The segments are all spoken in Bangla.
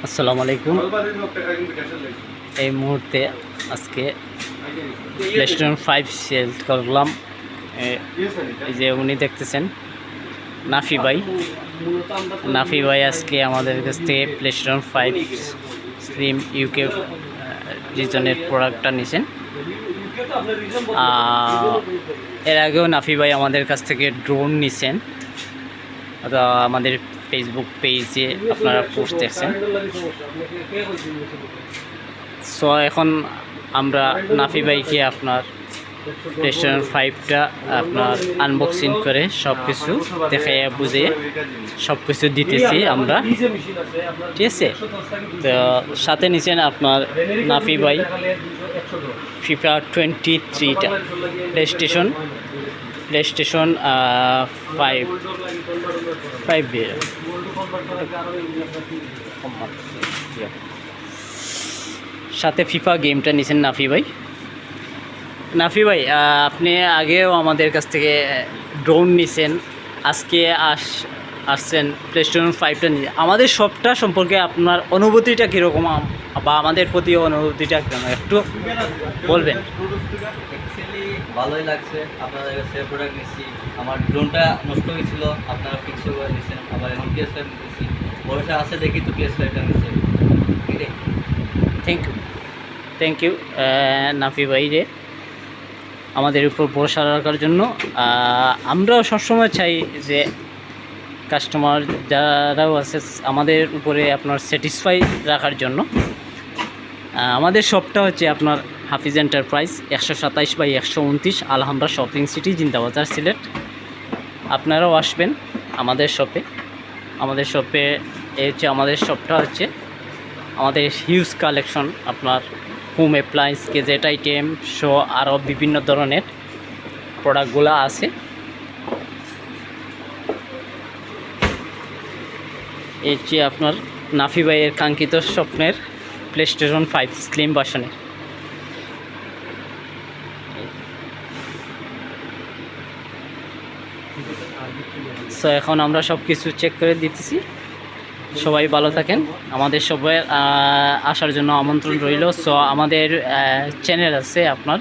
আসসালামু আলাইকুম। এই মুহূর্তে আজকে প্লেস্টেশন 5 সেল করলাম। এই যে উনি দেখতেছেন নাফি ভাই আজকে আমাদের কাছ থেকে প্লেস্টেশন 5 স্লিম ইউকে রিজনের প্রোডাক্টটা নিয়েছেন। এর আগেও নাফি ভাই আমাদের কাছ থেকে ড্রোন নিছেন, আমাদের ফেসবুক পেজে আপনারা পোস্ট দেখছেন। সো এখন আমরা নাফি ভাইকে আপনার প্লেস্টেশন 5টা আপনার আনবক্সিং করে সব কিছু দেখাইয়া বুঝিয়ে সব কিছু দিতেছি আমরা, ঠিক আছে? তো সাথে নিচ্ছেন আপনার নাফি ভাই FIFA 23টা প্লেস্টেশন 5 সাথে ফিফা গেমটা নিছেন নাফি ভাই। আপনি আগেও আমাদের কাছ থেকে ড্রোন নিছেন, আজকে আসছেন প্লেস্টেশন 5টা নিয়ে। আমাদের সবটা সম্পর্কে আপনার অনুভূতিটা কীরকম বা আমাদের প্রতি অনুভূতিটা কীরকম একটু বলবেন? ভালোই লাগছে, আপনাদের কাছে প্রোডাক্ট নিচ্ছি। আমার ড্রোনটা নষ্ট হয়েছিল, আপনারা ফিক্স করে দিচ্ছেন। আবার এখন PS5 নিচ্ছি, ভরসা আছে দেখি তো PS5টা নিচ্ছি। থ্যাংক ইউ নাফি ভাই রে আমাদের উপর ভরসা রাখার জন্য। আমরাও সবসময় চাই যে কাস্টমার যারাও আছে আমাদের উপরে আপনার স্যাটিসফাই রাখার জন্য। আমাদের শপটা হচ্ছে আপনার হাফিজ enterprise 127/129 আলহামরা shopping city, Zindabazar, Sylhet. আপনারাও আসবেন আমাদের শপে। আমাদের শপটা হচ্ছে আমাদের হিউজ কালেকশন, আপনার হোম অ্যাপ্লায়েন্স, গেজেট আইটেম সহ আরও বিভিন্ন ধরনের প্রোডাক্টগুলো আছে। এই যে আপনার নাফি ভাইয়ের কাঙ্ক্ষিত স্বপ্নের প্লেস্টেশন 5 স্লিম ভার্সনের। সো এখন আমরা সব কিছু চেক করে দিতেছি। সবাই ভালো থাকেন, আমাদের সবাই আসার জন্য আমন্ত্রণ রইল। সো আমাদের চ্যানেল আছে, আপনার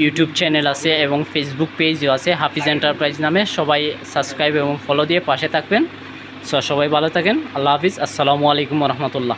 ইউটিউব চ্যানেল আছে এবং ফেসবুক পেজও আছে হাফিজ এন্টারপ্রাইজ নামে। সবাই সাবস্ক্রাইব এবং ফলো দিয়ে পাশে থাকবেন। সো সবাই ভালো থাকেন, আল্লাহ হাফিজ, আসসালামু আলাইকুম রহমতুল্লাহ।